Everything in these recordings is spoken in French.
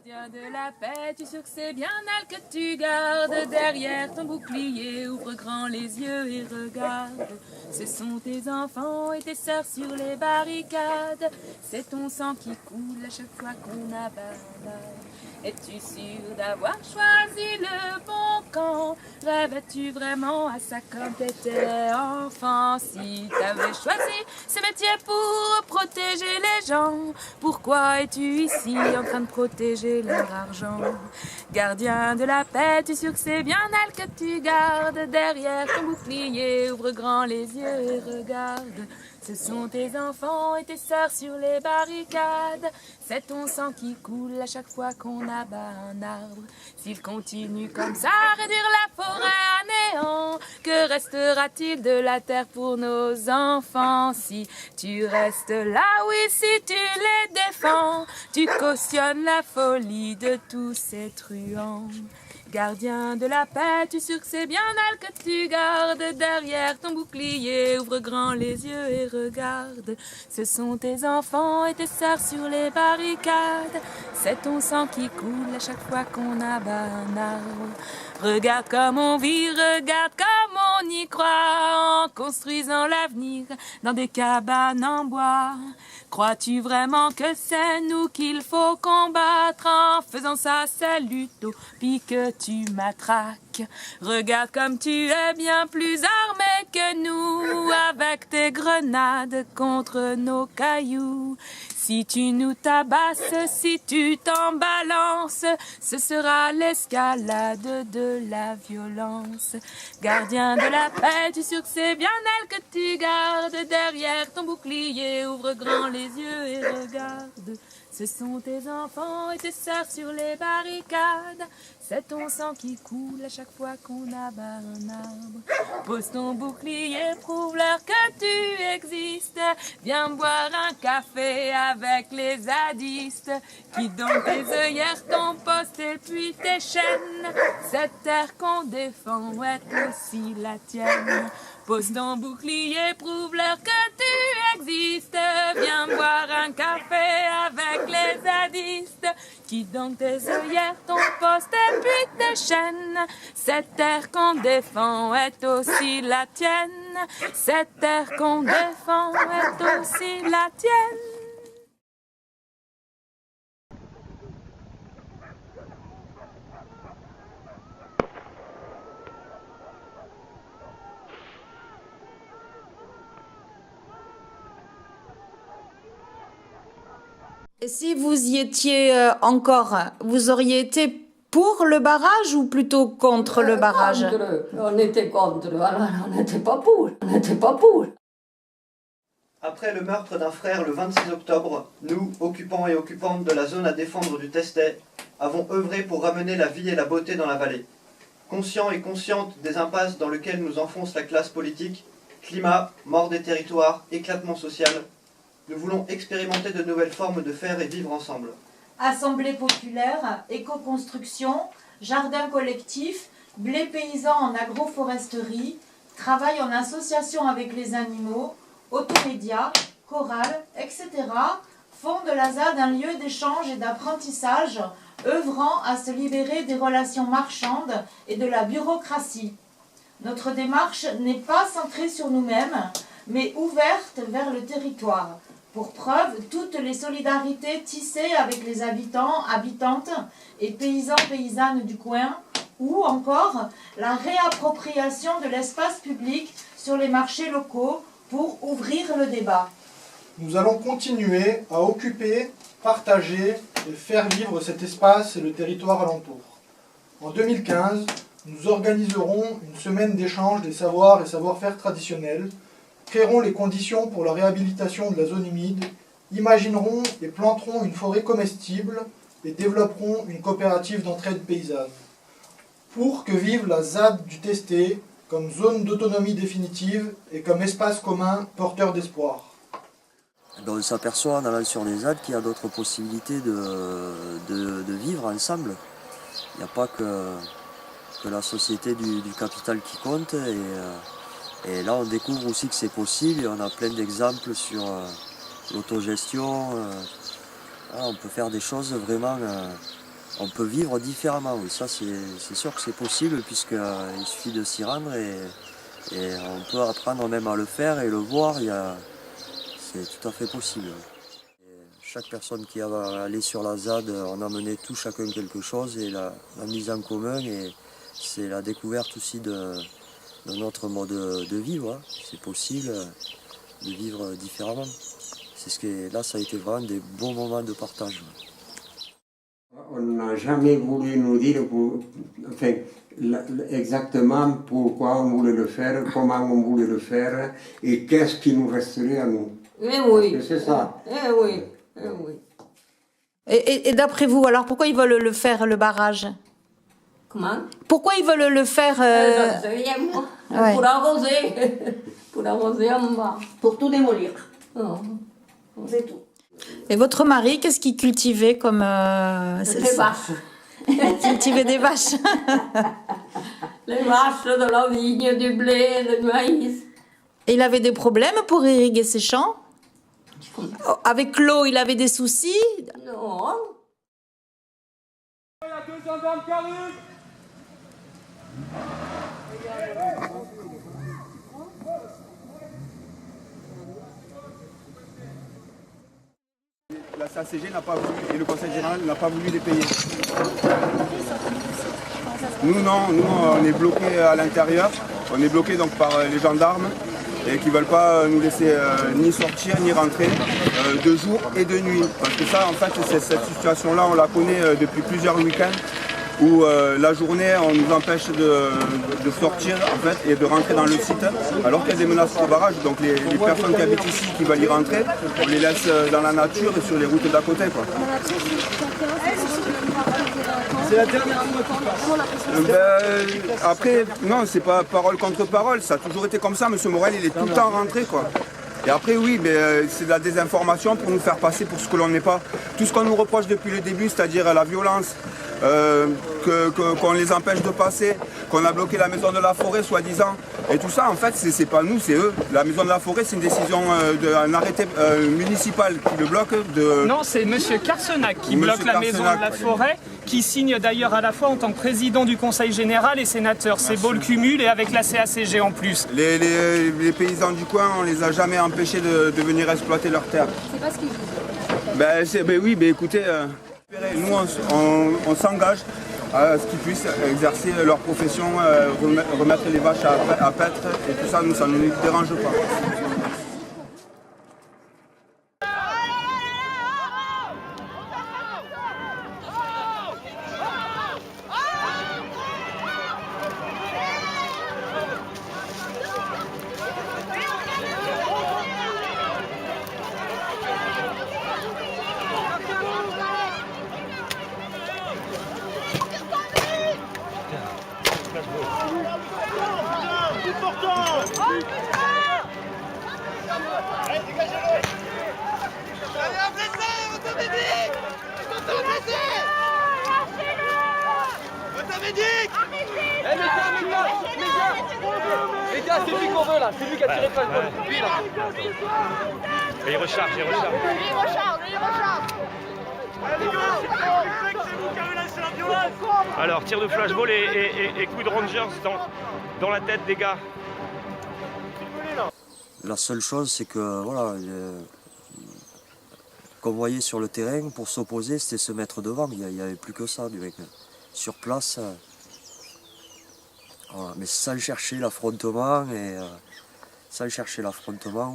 Gardien de la paix, tu sais que c'est bien elle que tu gardes. Derrière ton bouclier, ouvre grand les yeux et regarde. Ce sont tes enfants et tes sœurs sur les barricades. C'est ton sang qui coule à chaque fois qu'on abandonne. Es-tu sûr d'avoir choisi le bon camp? Rêvais-tu vraiment à ça quand t'étais enfant? Si t'avais choisi ce métier pour protéger les gens, pourquoi es-tu ici en train de protéger leur argent? Gardien de la paix, tu es sûr que c'est bien elle que tu gardes? Derrière ton bouclier, ouvre grand les yeux et regarde. Ce sont tes enfants et tes sœurs sur les barricades. C'est ton sang qui coule à chaque fois qu'on abat un arbre. S'il continue comme ça à réduire la forêt à néant, que restera-t-il de la terre pour nos enfants? Si tu restes là, oui, si tu les défends, tu cautionnes la folie de tous ces truands. Gardien de la paix, tu es sûr que c'est bien elle que tu gardes? Derrière ton bouclier, ouvre grand les yeux et regarde. Ce sont tes enfants et tes sœurs sur les barricades. C'est ton sang qui coule à chaque fois qu'on abat un arbre. Regarde comme on vit, regarde comme on y croit, en construisant l'avenir dans des cabanes en bois. Crois-tu vraiment que c'est nous qu'il faut combattre? En faisant ça, c'est l'utopie que tu matraques. Regarde comme tu es bien plus armé que nous, avec tes grenades contre nos cailloux. Si tu nous tabasses, si tu t'en balances, ce sera l'escalade de la violence. Gardien de la paix, tu es sûr que c'est bien elle que tu gardes? Derrière ton bouclier, ouvre grand les yeux et regarde. Ce sont tes enfants et tes sœurs sur les barricades. C'est ton sang qui coule à chaque fois qu'on abat un arbre. Pose ton bouclier, prouve-leur que tu existes. Viens boire un café avec les zadistes qui donnent tes œillères, ton poste et puis tes chaînes. Cette terre qu'on défend est aussi la tienne. Pose ton bouclier, prouve-leur que tu existes. Viens boire un café avec les zadistes qui donnent tes œillères, ton poste et puis tes chaînes. Cette terre qu'on défend est aussi la tienne. Cette terre qu'on défend est aussi la tienne. Et si vous y étiez encore, vous auriez été pour le barrage ou plutôt contre le barrage? Contre. On était contre, alors on n'était pas pour. On n'était pas pour. Après le meurtre d'un frère le 26 octobre, nous, occupants et occupantes de la zone à défendre du Testet, avons œuvré pour ramener la vie et la beauté dans la vallée. Conscients et conscientes des impasses dans lesquelles nous enfonce la classe politique, climat, mort des territoires, éclatement social, nous voulons expérimenter de nouvelles formes de faire et vivre ensemble. Assemblée populaire, éco-construction, jardin collectif, blé paysan en agroforesterie, travail en association avec les animaux, automédia, chorale, etc. font de la ZAD un lieu d'échange et d'apprentissage, œuvrant à se libérer des relations marchandes et de la bureaucratie. Notre démarche n'est pas centrée sur nous-mêmes, mais ouverte vers le territoire. Pour preuve, toutes les solidarités tissées avec les habitants, habitantes et paysans, paysannes du coin, ou encore la réappropriation de l'espace public sur les marchés locaux pour ouvrir le débat. Nous allons continuer à occuper, partager et faire vivre cet espace et le territoire alentour. En 2015, nous organiserons une semaine d'échange des savoirs et savoir-faire traditionnels, créerons les conditions pour la réhabilitation de la zone humide, imaginerons et planterons une forêt comestible et développerons une coopérative d'entraide paysanne. Pour que vive la ZAD du Testet comme zone d'autonomie définitive et comme espace commun porteur d'espoir. On s'aperçoit en allant sur les ZAD qu'il y a d'autres possibilités de vivre ensemble. Il n'y a pas que la société du capital qui compte. Et là, on découvre aussi que c'est possible et on a plein d'exemples sur l'autogestion. On peut faire des choses vraiment on peut vivre différemment. Oui, ça c'est sûr que c'est possible puisqu'il suffit de s'y rendre et on peut apprendre même à le faire et le voir. C'est tout à fait possible. Et chaque personne qui est allée sur la ZAD, on a mené tout chacun quelque chose et la mise en commun et c'est la découverte aussi de notre mode de vivre. Hein. C'est possible de vivre différemment. C'est ce que là, ça a été vraiment des bons moments de partage. On n'a jamais voulu nous dire exactement pourquoi on voulait le faire, comment on voulait le faire et qu'est-ce qui nous resterait à nous. Eh oui. Parce que c'est ça. Eh oui. Eh oui. Et d'après vous, alors pourquoi ils veulent le faire, le barrage? Comment? Pourquoi ils veulent le faire Je sais rien, moi. Ouais. Pour arroser. Pour arroser en bas. Pour tout démolir. Non. C'est tout. Et votre mari, qu'est-ce qu'il cultivait comme... Les vaches. Il cultivait des vaches. Les vaches, de la vigne, du blé, du maïs. Et il avait des problèmes pour irriguer ses champs? Avec l'eau, il avait des soucis? Non. La CACG n'a pas voulu, et le Conseil général n'a pas voulu les payer. Nous non, nous on est bloqués à l'intérieur, on est bloqués donc par les gendarmes et qui ne veulent pas nous laisser ni sortir ni rentrer de jour et de nuit. Parce que ça en fait cette situation-là on la connaît depuis plusieurs week-ends où la journée on nous empêche de sortir en fait et de rentrer dans le site alors qu'il y a des menaces au barrage. Donc les personnes qui habitent ici qui veulent y rentrer, on les laisse dans la nature et sur les routes d'à côté quoi. C'est la dernière fois. Après, non, c'est pas parole contre parole, ça a toujours été comme ça, M. Morel il est tout le temps rentré quoi. Et après oui, mais c'est de la désinformation pour nous faire passer pour ce que l'on n'est pas. Tout ce qu'on nous reproche depuis le début, c'est-à-dire la violence, qu'on les empêche de passer, qu'on a bloqué la maison de la forêt soi-disant. Et tout ça en fait c'est pas nous, c'est eux. La maison de la forêt c'est une décision d'un arrêté municipal qui le bloque. Non, c'est M. Carsenac qui bloque la maison de la forêt, qui signe d'ailleurs à la fois en tant que président du Conseil général et sénateur. C'est beau le cumul et avec la CACG en plus. Les paysans du coin, on les a jamais empêchés de venir exploiter leurs terres. C'est pas ce qu'ils disent. Ben oui, ben écoutez, nous on s'engage à ce qu'ils puissent exercer leur profession, remettre les vaches à paître et tout ça, nous ça ne nous dérange pas. Les gars, c'est lui qu'on veut là, c'est lui qui a tiré pas le bol. Lui là. Et il recharge, il recharge. Lui, il recharge. Allez les gars, c'est vous qui avez lancé la violence. Alors, tir de flashball et coup de rangers dans la tête des gars. La seule chose, c'est que voilà, convoyer sur le terrain pour s'opposer, c'était se mettre devant. Il n'y avait plus que ça, du mec. Sur place, voilà. Mais sans chercher l'affrontement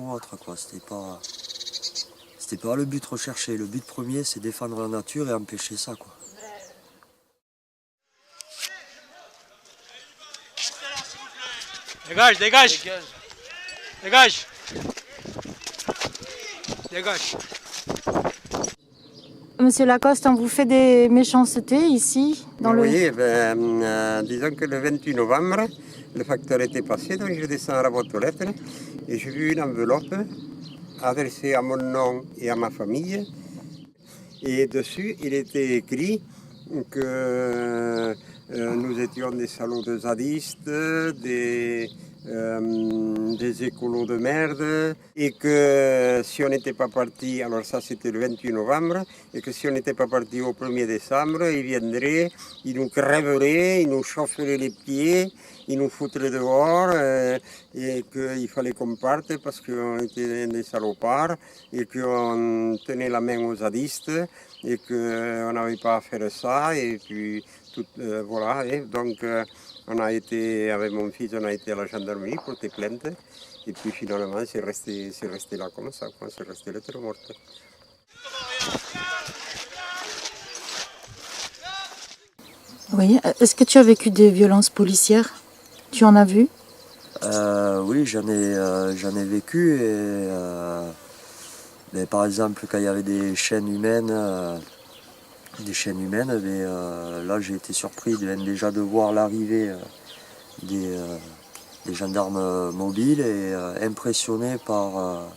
ou autre, quoi. C'était pas le but recherché. Le but premier, c'est défendre la nature et empêcher ça, quoi. Dégage, dégage. Dégage. Dégage. Monsieur Lacoste, on vous fait des méchancetés ici dans le... Oui, disons que le 28 novembre, le facteur était passé, donc je descends à la boîte aux lettres et j'ai vu une enveloppe adressée à mon nom et à ma famille. Et dessus, il était écrit que nous étions des salauds de zadistes, des des écolos de merde, et que si on n'était pas parti, alors ça c'était le 28 novembre, et que si on n'était pas parti au 1er décembre, ils viendraient, ils nous crèveraient, ils nous chaufferaient les pieds, ils nous foutraient dehors, et qu'il fallait qu'on parte parce qu'on était des salopards, et qu'on tenait la main aux zadistes, et qu'on n'avait pas à faire ça, et puis tout, voilà, et donc on a été, avec mon fils, on a été à la gendarmerie pour porter plainte, et puis finalement c'est resté là comme ça, c'est resté lettre morte. Oui, est-ce que tu as vécu des violences policières? Tu en as vu? Oui, j'en ai vécu, et mais par exemple quand il y avait des chaînes humaines, mais là j'ai été surpris déjà de voir l'arrivée des gendarmes mobiles, et impressionné par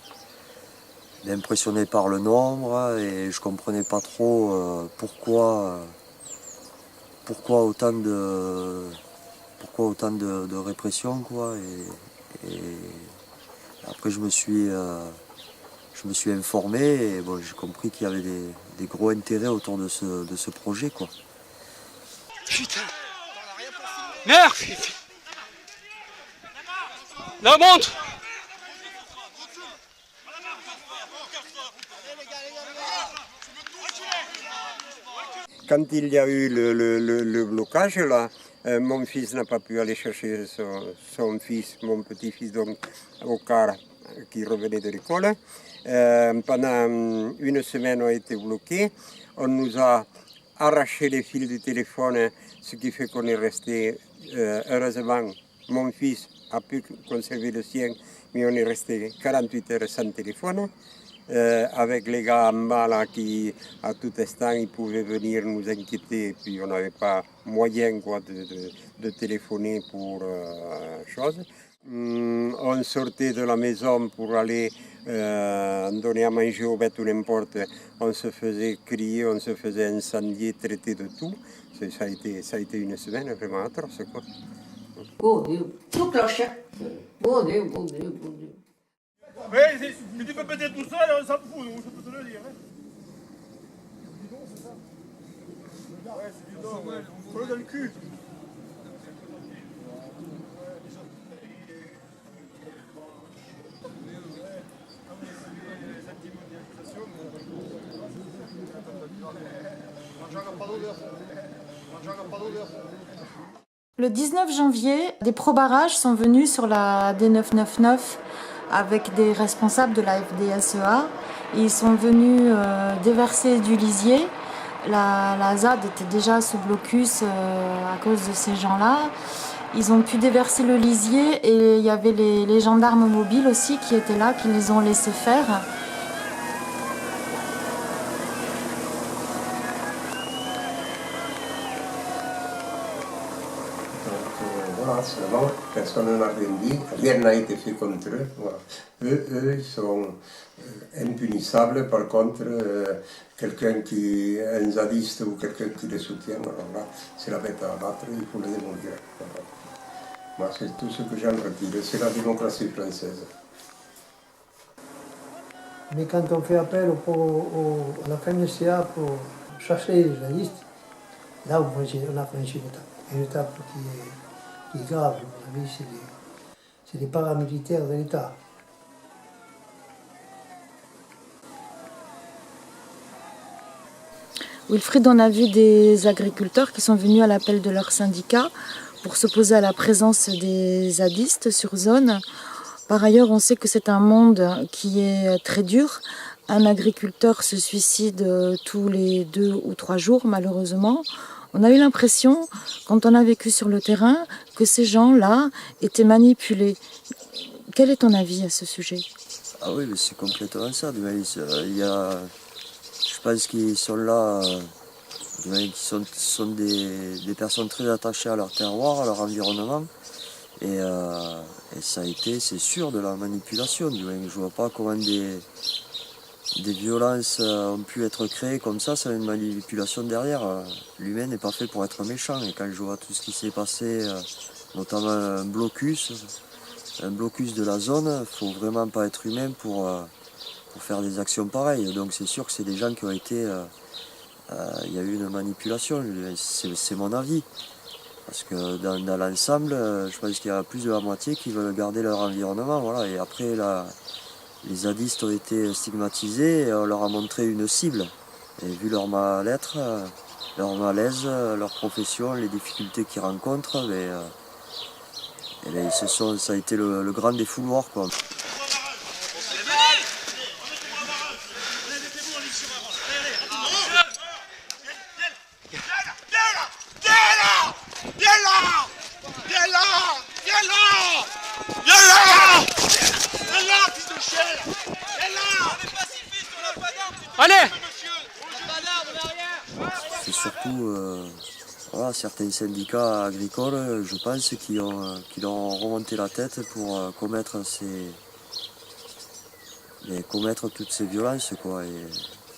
le nombre, et je comprenais pas trop pourquoi autant de répression, quoi. Et après je me suis informé, et bon, j'ai compris qu'il y avait des gros intérêts autour de ce projet, quoi. Putain! Merde! Non, monte! Quand il y a eu le blocage, là, mon fils n'a pas pu aller chercher son fils, mon petit-fils, donc au car qui revenait de l'école. Pendant une semaine, on a été bloqués. On nous a arraché les fils du téléphone, ce qui fait qu'on est resté, heureusement, mon fils a pu conserver le sien, mais on est resté 48 heures sans téléphone. Avec les gars en bas là, qui à tout instant ils pouvaient venir nous inquiéter, et puis on n'avait pas moyen, quoi, de téléphoner pour chose. On sortait de la maison pour aller donner à manger aux bêtes ou n'importe, on se faisait crier, on se faisait incendier, traiter de tout. Ça a été une semaine vraiment atroce, quoi. Oh Dieu, tout cloche. Oh Dieu, bon Dieu, bon Dieu. Oui, mais tu peux péter tout seul, on s'en fout, je peux te le dire. C'est bidon, c'est ça? Ouais, c'est bidon, ouais. Faut-le dans le cul. Le 19 janvier, des pro-barrages sont venus sur la D999 avec des responsables de la FDSEA. Ils sont venus déverser du lisier. La ZAD était déjà sous blocus à cause de ces gens-là. Ils ont pu déverser le lisier, et il y avait les gendarmes mobiles aussi qui étaient là, qui les ont laissés faire. Voilà, seulement, personne n'a rien dit, rien n'a été fait contre eux. Voilà. Eux, ils sont impunissables. Par contre, quelqu'un qui est un zadiste ou quelqu'un qui les soutient, alors là, c'est la bête à abattre, il faut le démolir. Voilà. Moi, c'est tout ce que j'en retire, c'est la démocratie française. Mais quand on fait appel à la FNCA pour chasser les zadistes, là, on a franchi une étape qui est grave. À mon avis, c'est des paramilitaires de l'État. Wilfried, on a vu des agriculteurs qui sont venus à l'appel de leur syndicat pour s'opposer à la présence des zadistes sur zone. Par ailleurs, on sait que c'est un monde qui est très dur. Un agriculteur se suicide tous les 2 ou 3 jours, malheureusement. On a eu l'impression, quand on a vécu sur le terrain, que ces gens-là étaient manipulés. Quel est ton avis à ce sujet? Ah oui, mais c'est complètement ça. Il y a, je pense qu'ils sont là, qui sont des personnes très attachées à leur terroir, à leur environnement. Et ça a été, c'est sûr, de la manipulation. Je ne vois pas comment des violences ont pu être créées comme ça, c'est une manipulation derrière. L'humain n'est pas fait pour être méchant, et quand je vois tout ce qui s'est passé, notamment un blocus, un blocus de la zone, il ne faut vraiment pas être humain pour faire des actions pareilles. Donc c'est sûr que c'est des gens qui ont été... il y a eu une manipulation, c'est mon avis. Parce que dans l'ensemble, je pense qu'il y a plus de la moitié qui veulent garder leur environnement. Voilà. Et après, les zadistes ont été stigmatisés et on leur a montré une cible. Et vu leur mal-être, leur malaise, leur profession, les difficultés qu'ils rencontrent, ça a été le grand défouloir, quoi. Allez! C'est surtout voilà, certains syndicats agricoles, je pense, qui ont remonté la tête pour commettre toutes ces violences, quoi. Et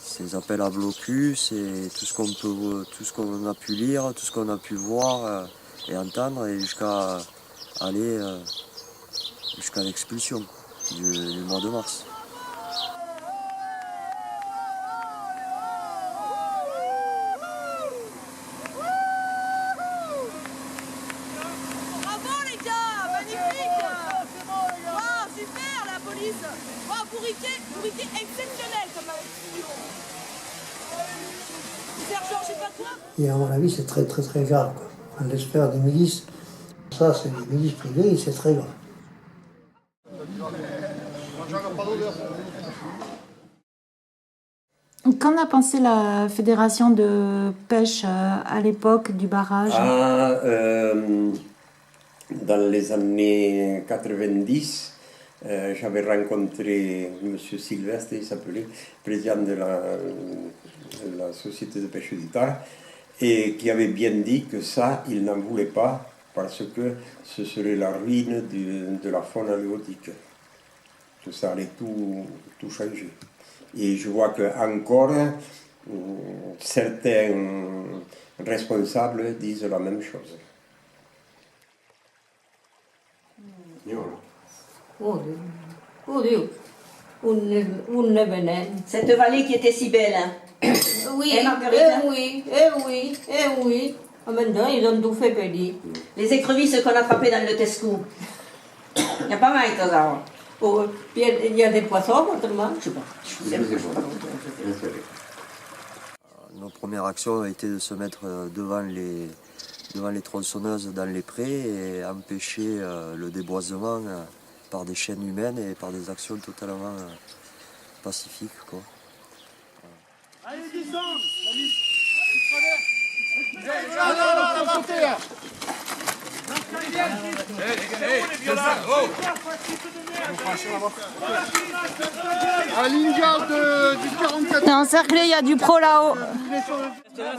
ces appels à blocus et tout ce qu'on a pu lire, tout ce qu'on a pu voir et entendre, et jusqu'à aller jusqu'à l'expulsion du mois de mars. Et à mon avis, c'est très très très grave, quoi. On espère des milices, ça c'est des milices privées et c'est très grave. Qu'en a pensé la fédération de pêche à l'époque du barrage? Dans les années 90, j'avais rencontré M. Sylvestre, il s'appelait, président de la société de pêche du Tard, et qui avait bien dit que ça, il n'en voulait pas parce que ce serait la ruine de la faune halieutiques, que ça allait tout changer. Et je vois qu'encore certains responsables disent la même chose. Oh Dieu, un venait. Cette vallée qui était si belle, hein. Oui, oui. Ah, maintenant, ils ont tout fait périr. Les écrevisses qu'on a attrapées dans le Tesco. Il y a pas mal de ça. Puis il y a des poissons, autrement, je sais pas. Notre première action a été de se mettre devant les tronçonneuses dans les prés et empêcher le déboisement par des chaînes humaines et par des actions totalement pacifiques, quoi. Allez, descends! À l'Ingarde du 44. C'est encerclé, il y a du pro là-haut.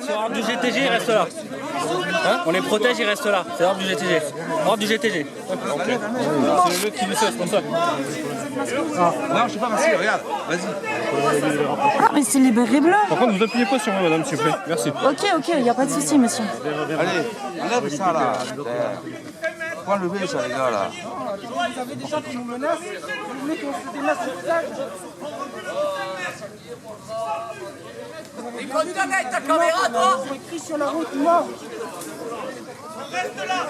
Sur l'ordre du GTG, il reste là. Hein, on les protège, il reste là. C'est l'ordre du GTG. Ordre du GTG. Okay. C'est le jeu qui lui sauce, comme ça. Ah. Non, je sais pas, merci, regarde, vas-y. Ah, mais c'est les bérets blancs. Par contre, vous appuyez pas sur moi, madame, s'il vous plaît. Merci. Ok, il n'y a pas de souci, monsieur. Allez, enlève ça là. Faut enlever ça, les gars là. Vous avez des gens qui nous menacent, vous voulez qu'on se démasse sur ça? Et quand tu avec ta caméra, toi? Ils ont écrit sur la route mort. Reste là.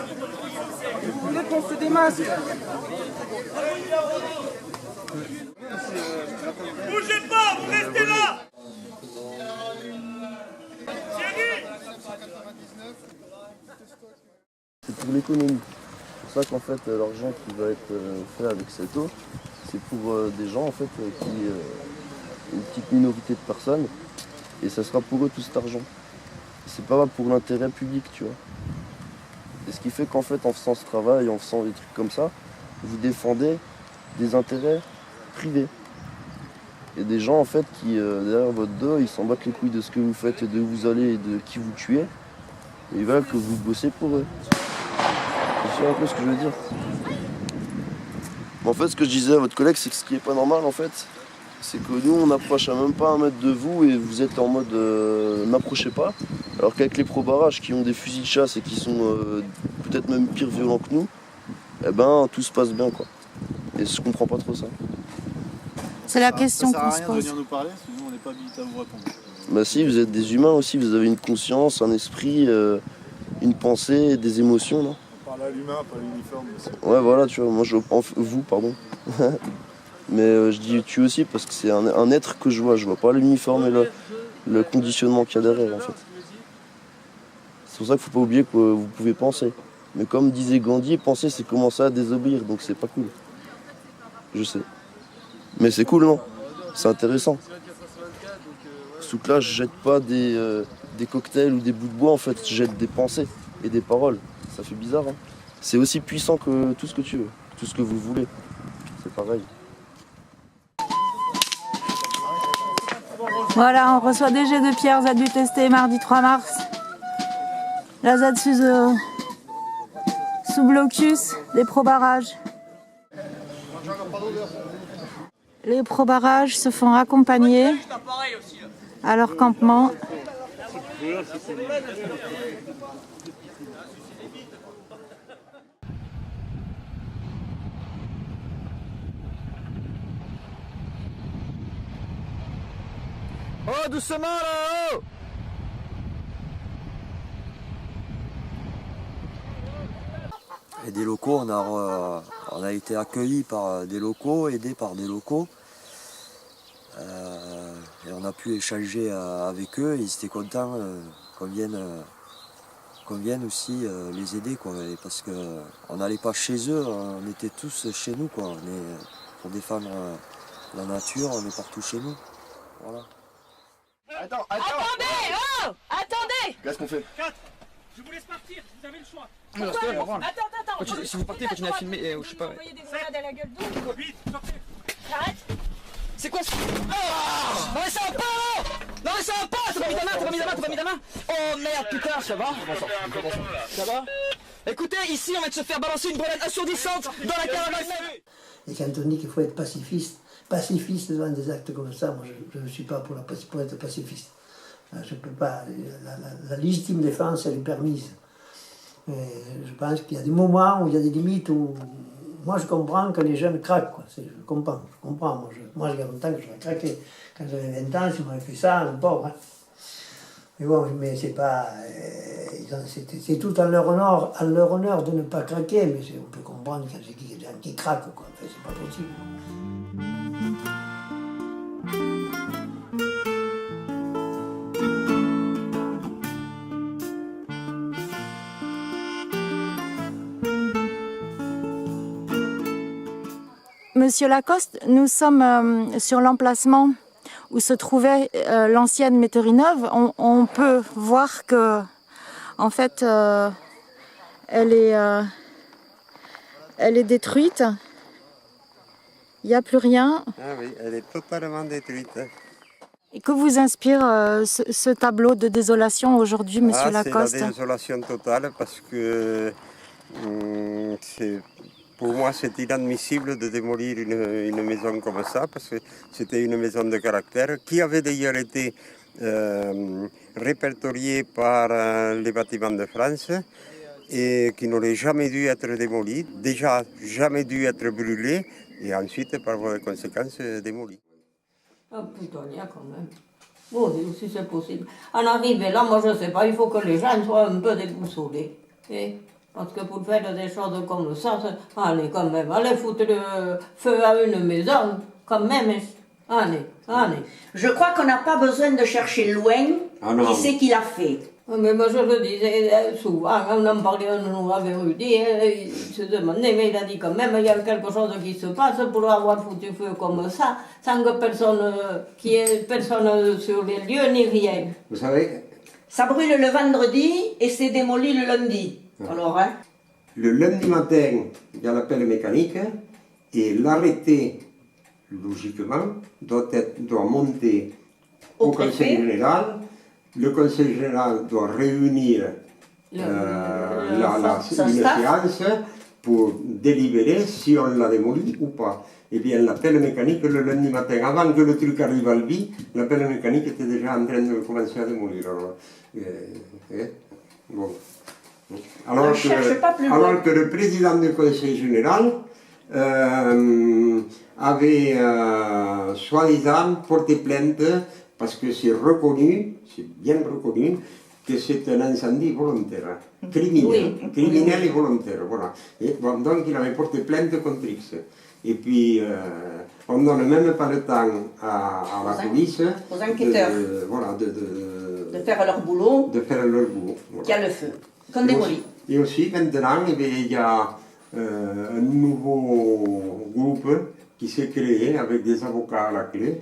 Vous voulez qu'on se démasque? Bougez pas, vous restez là. C'est pour l'économie. C'est pour ça qu'en fait l'argent qui va être fait avec cette eau, c'est pour des gens en fait une petite minorité de personnes, et ça sera pour eux tout cet argent. C'est pas pour l'intérêt public, tu vois. Et ce qui fait qu'en fait en faisant ce travail, en faisant des trucs comme ça, vous défendez des intérêts privés. Et des gens en fait qui derrière votre dos, ils s'en battent les couilles de ce que vous faites et de où vous allez et de qui vous tuez. Et ils veulent que vous bossez pour eux. C'est un peu ce que je veux dire. En fait, ce que je disais à votre collègue, c'est que ce qui est pas normal, en fait, c'est que nous, on approche à même pas 1 mètre de vous et vous êtes en mode n'approchez pas. Alors qu'avec les pro-barrages qui ont des fusils de chasse et qui sont peut-être même pire violents que nous, eh ben, tout se passe bien, quoi. Et je comprends pas trop ça. C'est la question qu'on se Ça sert à rien de pose. venir nous parler, sinon on n'est pas habilité à vous répondre. Bah si, vous êtes des humains aussi, vous avez une conscience, un esprit, une pensée, des émotions, non? On parle à l'humain, pas à l'uniforme. Ouais, voilà, tu vois, moi vous, pardon. Mais je dis tu aussi parce que c'est un être que je vois pas l'uniforme et le conditionnement qu'il y a derrière en fait. C'est pour ça qu'il faut pas oublier que vous pouvez penser. Mais comme disait Gandhi, penser c'est commencer à désobéir, donc c'est pas cool. Je sais. Mais c'est cool, non? C'est intéressant. Surtout que là, je jette pas des cocktails ou des bouts de bois, en fait, je jette des pensées et des paroles. Ça fait bizarre, hein. C'est aussi puissant que tout ce que tu veux, tout ce que vous voulez. C'est pareil. Voilà, on reçoit des jets de pierre ZUTST mardi 3 mars. La Z sous blocus, des pro-barrages. Les pro-barrages se font accompagner à leur campement. Oh, doucement là-haut! Et des locaux, on a été accueillis par des locaux, aidés par des locaux. Et on a pu échanger avec eux et ils étaient contents qu'on vienne aussi les aider, quoi. Et parce qu'on n'allait pas chez eux, on était tous chez nous, quoi. On est pour défendre la nature, on est partout chez nous. Voilà. Attends, Attendez! Oh! Attendez! Qu'est-ce qu'on fait? 4, je vous laisse partir, vous avez le choix. Attends. Si vous partez, continuez à filmer, je sais pas. Envoyer des grenades à la gueule d'où? 8, sortez. J'arrête. C'est quoi ce... Oh non mais ça va pas là! Non mais ça va pas! T'as pas mis ta main? Oh merde putain, ça va? Ça va? Écoutez, ici on vient de se faire balancer une grenade assourdissante dans la caravane. Et quand on dit qu'il faut être pacifiste devant des actes comme ça, moi je ne suis pas pour être pacifiste. Je peux pas. La légitime défense, elle est permise. Mais je pense qu'il y a des moments où il y a des limites où moi je comprends que les jeunes craquent. Quoi. Je comprends. Moi il y a longtemps que j'aurais craqué. Quand j'avais 20 ans, si on m'avait fait ça, le pauvre. Hein. Mais bon, mais c'est pas. C'est tout en leur honneur de ne pas craquer, mais on peut comprendre quand c'est des gens qui craquent. Quoi. Enfin, c'est pas possible. Monsieur Lacoste, nous sommes sur l'emplacement où se trouvait l'ancienne métairie neuve. On peut voir que, en fait, elle est détruite. Il n'y a plus rien. Ah oui, elle est totalement détruite. Et que vous inspire ce tableau de désolation aujourd'hui, Monsieur Lacoste? C'est la désolation totale parce que pour moi c'est inadmissible de démolir une maison comme ça parce que c'était une maison de caractère qui avait d'ailleurs été répertoriée par les bâtiments de France et qui n'aurait jamais dû être démolie, déjà jamais dû être brûlée et ensuite par voie de conséquence démolie. Ah putain, il y a quand même. Bon, si c'est possible. En arriver là, moi je sais pas, il faut que les gens soient un peu déboussolés. Parce que pour faire des choses comme ça, allez quand même, allez foutre le feu à une maison, quand même. Allez. Je crois qu'on n'a pas besoin de chercher loin qui c'est qui l'a fait. Mais moi je le disais souvent, on en parlait, on nous avait dit, il se demandait, mais il a dit quand même, il y a quelque chose qui se passe pour avoir foutu feu comme ça, sans que personne sur les lieux ni rien. Vous savez, ça brûle le vendredi et c'est démoli le lundi. Alors, hein? Le lundi matin, il y a l'appel mécanique et l'arrêté, logiquement, doit monter au Conseil général. Le Conseil général doit réunir une séance pour délibérer si on l'a démoli ou pas. Eh bien, l'appel mécanique, le lundi matin, avant que le truc arrive à Albi, l'appel mécanique était déjà en train de commencer à démolir. Bon. Alors que le président du Conseil général avait soi-disant porté plainte parce que c'est reconnu, c'est bien reconnu, que c'est un incendie volontaire, criminel et volontaire, voilà. Et bon, donc il avait porté plainte contre X. Et puis on ne donne même pas le temps à la police aux enquêteurs de faire leur boulot, voilà. Qu'il y a le feu, qu'on démolit. Et aussi maintenant il y a un nouveau groupe qui s'est créé avec des avocats à la clé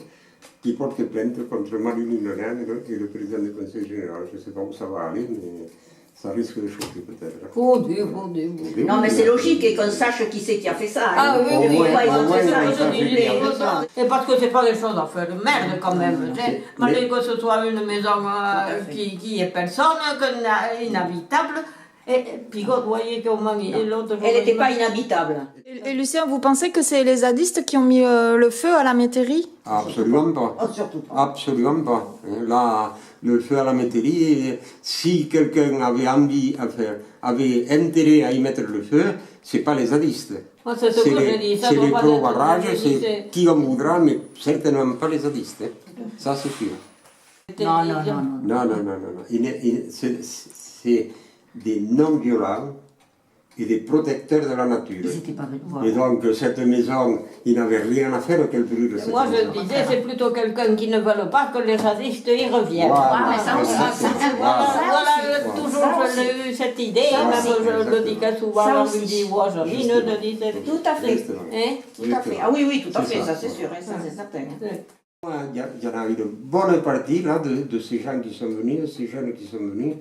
qui portent plainte contre Marie-Louise Le Ren et le président du Conseil général. Je ne sais pas où ça va aller, mais ça risque de choquer peut-être. Non, mais c'est logique et qu'on sache qui c'est qui a fait ça. Ah oui, ça. Et parce que c'est pas des choses à faire de merde quand même. Malgré que ce soit une maison qui est personne, inhabitable. Et puis vous voyez qu'au moins l'autre... Elle n'était pas inhabitable. Et Lucien, vous pensez que c'est les zadistes qui ont mis le feu à la métairie? Absolument pas. Absolument pas. Là, le feu à la métairie, si quelqu'un avait envie à faire, avait intérêt à y mettre le feu, c'est pas les zadistes. C'est les pro-barrages, c'est qui en voudra, mais certainement pas les zadistes. Ça, c'est sûr. Non. C'est des non-violents et des protecteurs de la nature. Et donc, cette maison, il n'avait rien à faire qu'elle brûle cette maison. Moi, je disais, c'est plutôt quelqu'un qui ne veut pas que les zadistes y reviennent. Voilà, toujours j'ai eu cette idée, même je le dis que souvent, on lui dit, moi, Joline, de dire... Tout à fait. Tout à fait. Ah oui, tout à fait, ça c'est sûr, ça c'est certain. Il y en a une bonne partie là, de ces gens qui sont venus, de ces jeunes qui sont venus,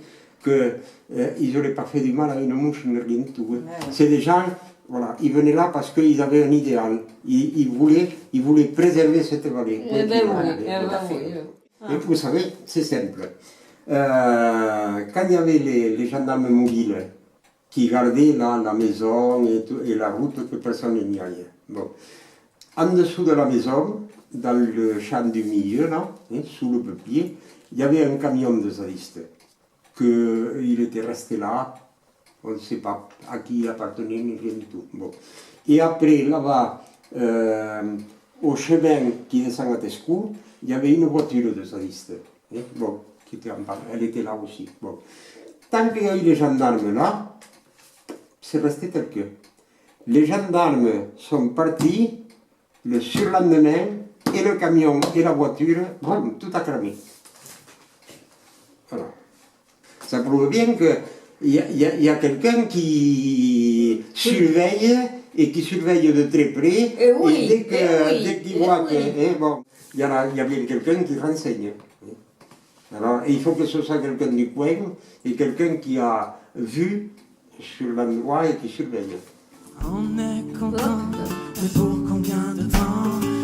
qu'ils n'auraient pas fait du mal à une mouche ni rien du tout. C'est des gens, voilà, ils venaient là parce qu'ils avaient un idéal. Ils voulaient préserver cette vallée. Et vous savez, c'est simple. Quand il y avait les gendarmes mobiles qui gardaient là, la maison et la route que personne n'y aille. Bon. En dessous de la maison, dans le champ du milieu, là, sous le peuplier, il y avait un camion de zadistes. Qu'il était resté là, on ne sait pas à qui il appartenait, ni rien du tout. Bon. Et après, là-bas, au chemin qui descend à Tescou, il y avait une voiture de zadistes. Bon, qui était en panne, elle était là aussi. Bon. Tant qu'il y a eu les gendarmes là, c'est resté tel que. Les gendarmes sont partis, le surlendemain, et le camion et la voiture, bon, tout a cramé. Voilà. Ça prouve bien qu'il y a quelqu'un qui surveille et qui surveille de très près. Et dès qu'il voit que... bon, il y a bien quelqu'un qui renseigne. Alors, il faut que ce soit quelqu'un du coin et quelqu'un qui a vu sur l'endroit et qui surveille. On est content, mais pour combien de temps?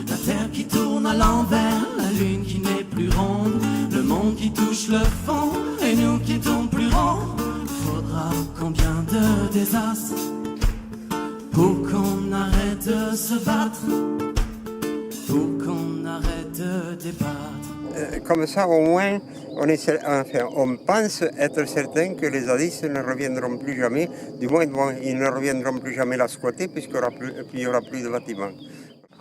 La terre qui tourne à l'envers, la lune qui n'est plus ronde, le monde qui touche le fond, et nous qui tombons plus rond. Faudra combien de désastres pour qu'on arrête de se battre, pour qu'on arrête de débattre. Comme ça, au moins, on pense être certain que les zadistes ne reviendront plus jamais, du moins ils ne reviendront plus jamais la squatter puisqu'il n'y aura plus de bâtiments.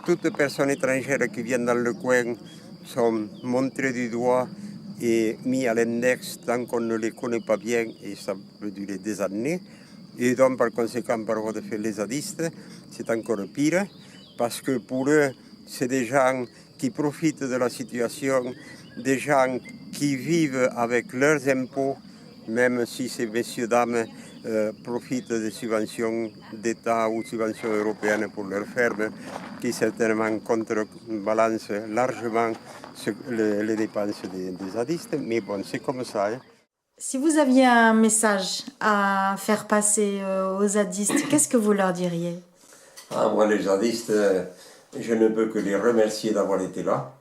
Toutes personnes étrangères qui viennent dans le coin sont montrées du doigt et mis à l'index tant qu'on ne les connaît pas bien, et ça peut durer des années. Et donc par conséquent, par voie de fait, les zadistes, c'est encore pire, parce que pour eux, c'est des gens qui profitent de la situation, des gens qui vivent avec leurs impôts, même si ces messieurs, dames profitent des subventions d'État ou subventions européennes pour leurs fermes, qui certainement contrebalancent largement les dépenses des zadistes. Mais bon, c'est comme ça. Hein. Si vous aviez un message à faire passer aux zadistes, qu'est-ce que vous leur diriez? Moi, les zadistes, je ne peux que les remercier d'avoir été là.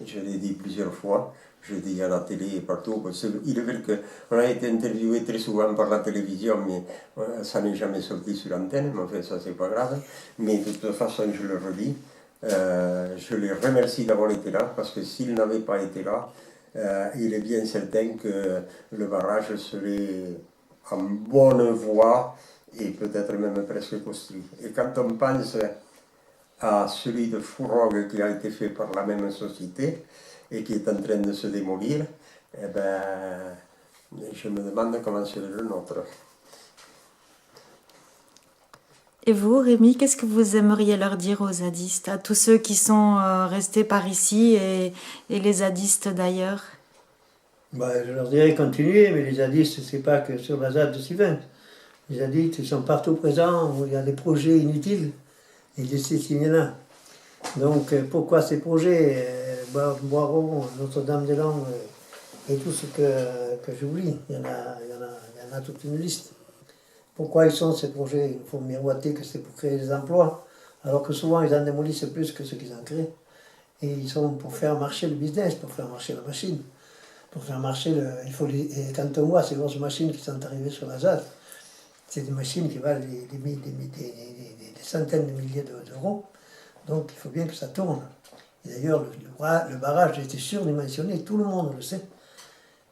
Je l'ai dit plusieurs fois, je le dis à la télé et partout. Il est vrai qu'on a été interviewé très souvent par la télévision, mais ça n'est jamais sorti sur l'antenne, mais enfin ça c'est pas grave. Mais de toute façon, je le redis, je les remercie d'avoir été là, parce que s'ils n'avaient pas été là, il est bien certain que le barrage serait en bonne voie et peut-être même presque construit. Et quand on pense à celui de Fourogue qui a été fait par la même société et qui est en train de se démolir, eh ben, je me demande comment serait le nôtre. Et vous, Rémi, qu'est-ce que vous aimeriez leur dire aux zadistes, à tous ceux qui sont restés par ici et les zadistes d'ailleurs? Je leur dirais continuer, mais les zadistes, c'est pas que sur la ZAD de Sivens. Les zadistes, ils sont partout présents, où il y a des projets inutiles, et des il y en a. Donc pourquoi ces projets Boiron, Notre-Dame-des-Landes et tout ce que j'oublie, il y en a toute une liste. Pourquoi ils sont ces projets? Il faut miroiter que c'est pour créer des emplois, alors que souvent ils en démolissent plus que ce qu'ils en créent. Et ils sont pour faire marcher le business, pour faire marcher la machine. Pour faire marcher et quand on voit ces grosses machines qui sont arrivées sur la ZAD, c'est des machines qui valent des centaines de milliers d'euros. Donc il faut bien que ça tourne. Et d'ailleurs, le barrage était surdimensionné, tout le monde le sait.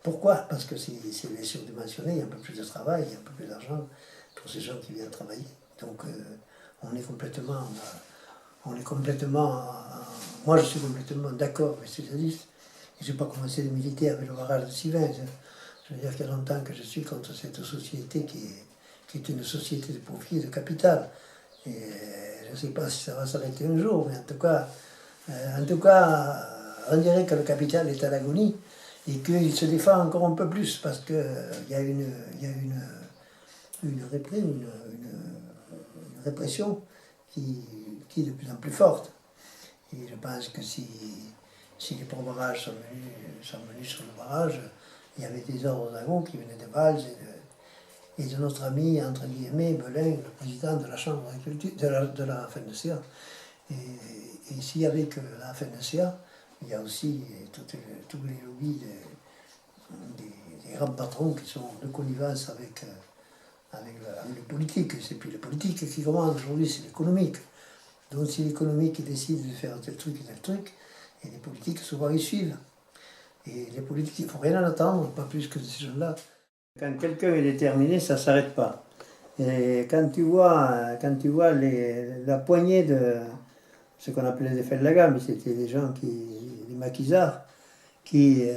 Pourquoi? Parce que s'il est surdimensionné, il y a un peu plus de travail, il y a un peu plus d'argent pour ces gens qui viennent travailler. Donc on est complètement... Moi je suis complètement d'accord avec ces zadistes. Je n'ai pas commencé de militer avec le barrage de Sivens. Je veux dire qu'il y a longtemps que je suis contre cette société qui est une société de profit et de capital. Et je ne sais pas si ça va s'arrêter un jour, mais en tout cas, on dirait que le capital est à l'agonie et qu'il se défend encore un peu plus parce qu'il y a une répression qui est de plus en plus forte. Et je pense que si les barrages sont venus sur le barrage, il y avait des ordres d'agons qui venaient de Valls et de notre ami, entre guillemets, Belin, le président de la Chambre d'agriculture, de la FNCA. Et s'il y avait que la FNCA, il y a aussi tous les lobbies des grands patrons qui sont de connivence avec les politiques. C'est plus les politiques qui commandent aujourd'hui, c'est l'économique. Donc c'est l'économique qui décide de faire tel truc, et les politiques souvent ils suivent. Et les politiques, il ne faut rien en attendre, pas plus que de ces gens-là. Quand quelqu'un est déterminé, ça ne s'arrête pas. Et quand tu vois la poignée de ce qu'on appelait les faits de la gamme, c'était des gens les maquisards, qui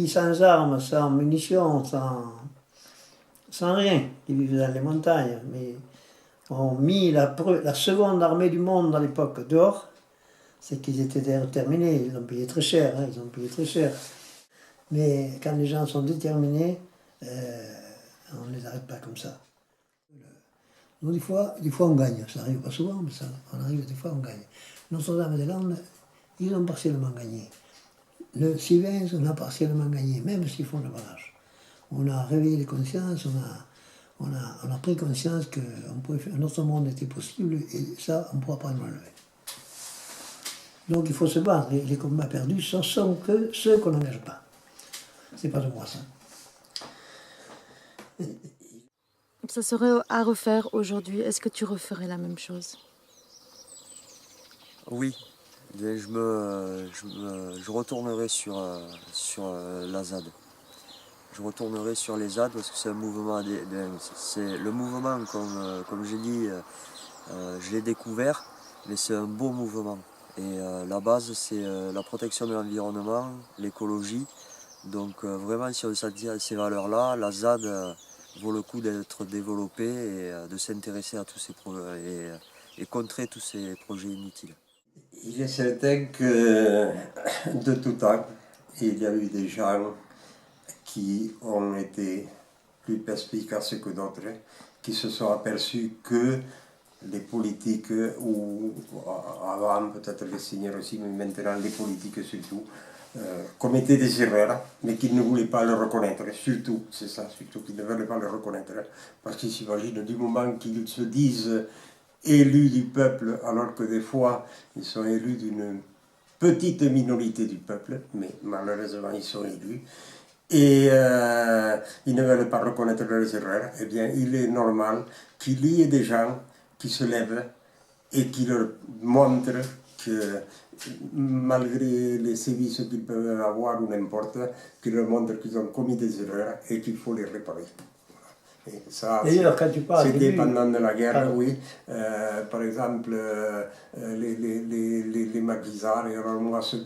sans armes, sans munitions, sans rien, qui vivaient dans les montagnes, mais ont mis la seconde armée du monde à l'époque dehors, c'est qu'ils étaient déterminés, ils ont payé très cher, ils ont payé très cher. Mais quand les gens sont déterminés, on ne les arrête pas comme ça. Nous, des fois on gagne, ça n'arrive pas souvent, mais ça, on arrive des fois, on gagne. Notre-Dame-des-Landes, ils ont partiellement gagné. Le Sivens, on a partiellement gagné, même s'ils font le barrage. On a réveillé les consciences, on a pris conscience que notre monde était possible, et ça, on ne pourra pas nous enlever. Donc il faut se battre. Les combats perdus, ce sont que ceux qu'on n'engage pas. C'est pas de moi ça. Ça serait à refaire aujourd'hui. Est-ce que tu referais la même chose? Oui, je retournerai sur la ZAD. Je retournerai sur les ZAD parce que c'est un mouvement, c'est le mouvement comme j'ai dit, je l'ai découvert, mais c'est un beau mouvement. Et la base, c'est la protection de l'environnement, l'écologie. Donc vraiment, si on s'attire à ces valeurs-là, la ZAD vaut le coup d'être développée et de s'intéresser à tous ces projets et contrer tous ces projets inutiles. Il est certain que de tout temps, il y a eu des gens qui ont été plus perspicaces que d'autres, qui se sont aperçus que les politiques, ou avant peut-être les seigneurs aussi, mais maintenant les politiques surtout, commettaient des erreurs, mais qu'ils ne voulaient pas le reconnaître. Surtout, c'est ça, surtout qu'ils ne voulaient pas le reconnaître. Parce qu'ils s'imaginent du moment qu'ils se disent élus du peuple, alors que des fois, ils sont élus d'une petite minorité du peuple, mais malheureusement, ils sont élus. Et ils ne veulent pas reconnaître leurs erreurs. Eh bien, il est normal qu'il y ait des gens qui se lèvent et qui leur montrent que malgré les sévices qu'ils peuvent avoir ou n'importe, qui leur montrent qu'ils ont commis des erreurs et qu'il faut les réparer. D'ailleurs, quand tu parles, c'était pendant la guerre, oui. Par exemple, les maquisards, et alors moi, ce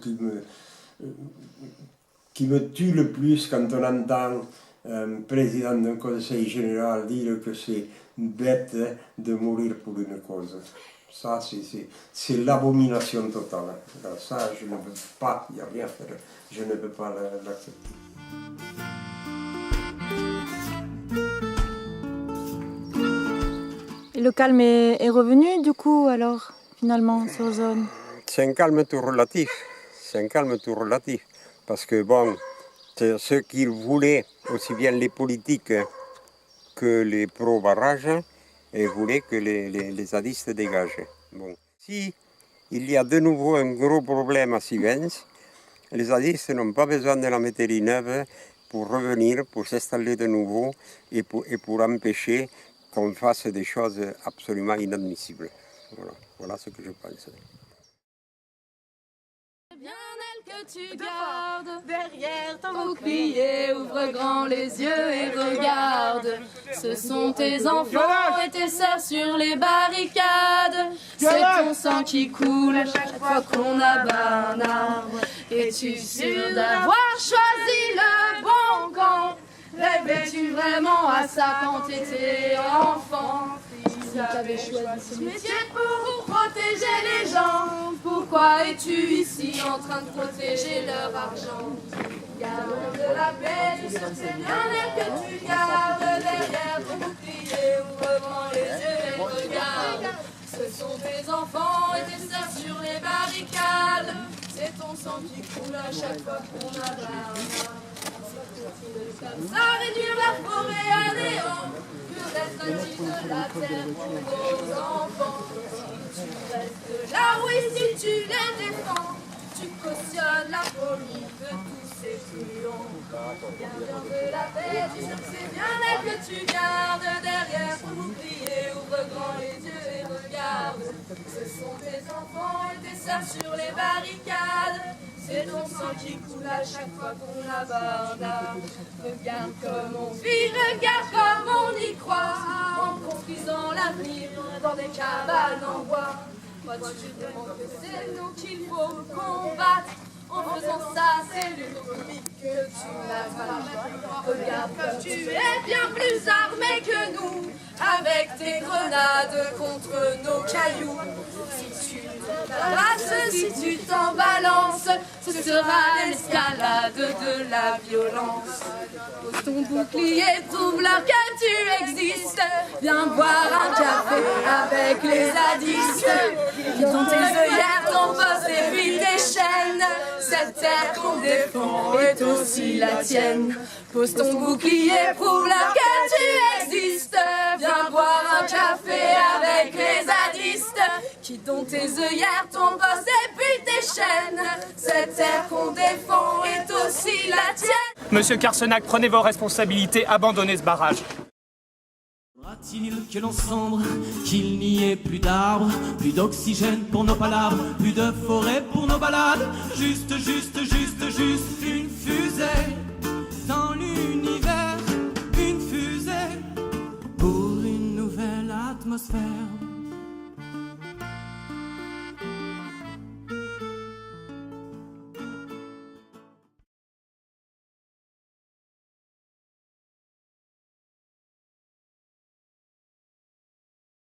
qui me tue le plus quand on entend un président d'un conseil général dire que c'est bête de mourir pour une cause. Ça, c'est l'abomination totale. Alors ça, je ne peux pas, il n'y a rien à faire, je ne peux pas l'accepter. Et le calme est revenu du coup alors, finalement, sur zone? C'est un calme tout relatif. C'est un calme tout relatif. Parce que bon, ceux qui voulaient, aussi bien les politiques que les pro-barrages, voulaient que les zadistes dégagent. Bon. Si il y a de nouveau un gros problème à Sivens, les zadistes n'ont pas besoin de la métairie neuve pour revenir, pour s'installer de nouveau et pour empêcher qu'on fasse des choses absolument inadmissibles. Voilà ce que je pense. Bien elle que tu gardes derrière ton bouclier, ouvre grand les yeux et regarde. Ce sont tes enfants et tes sœurs sur les barricades. C'est ton sang qui coule à chaque fois qu'on abat un arbre. Es-tu sûr d'avoir choisi le bon camp? Rêvais-tu vraiment à ça quand t'étais enfant? Si t'avais choisi ce métier pour protéger les gens, pourquoi es-tu ici en train de protéger leur argent? Gardons de la paix, tu sais que c'est bien elle que tu gardes derrière ton bouclier, ouvre grand les yeux et regarde. Ce sont tes enfants et tes sœurs sur les barricades. C'est ton sang qui coule à chaque fois qu'on abat un arbre. Comme ça, réduire la forêt à néant. Que reste-t-il de la terre pour vos enfants? Si tu restes là, oui, si tu les défends, tu cautionnes la folie de tous ces truands. Gardien de la paix, tu sais que c'est bien elle que tu gardes derrière ton bouclier, ouvre grand les yeux et regarde. Ce sont tes enfants et tes sœurs sur les barricades. C'est ton sang qui coule à chaque fois qu'on abat un arbre. Regarde comme on vit, regarde comme on y croit, en construisant l'avenir dans des cabanes en bois. Toi tu te demandes que c'est nous qu'il faut combattre. En faisant ça, c'est l'utopie que tu n'as pas. Regarde comme tu es bien plus armé que nous, avec tes grenades contre nos cailloux. Si tu t'emballes, si tu t'en balances, ce sera l'escalade de la violence. Pose ton bouclier, trouve l'heure que tu existes. Viens boire un café avec les zadistes. Qui ont tes œillères, ton poste et puis tes chaînes. Cette terre qu'on défend est aussi la tienne. Pose ton bouclier, prouve-leur que tu existes. Viens boire un café avec les zadistes. Qui dont tes œillères, ton poste et puis tes chaînes. Cette terre qu'on défend est aussi la tienne. Monsieur Carcenac, prenez vos responsabilités, abandonnez ce barrage. Faudra-t-il que l'on sombre, qu'il n'y ait plus d'arbres, plus d'oxygène pour nos palabres, plus de forêt pour nos balades, juste une fusée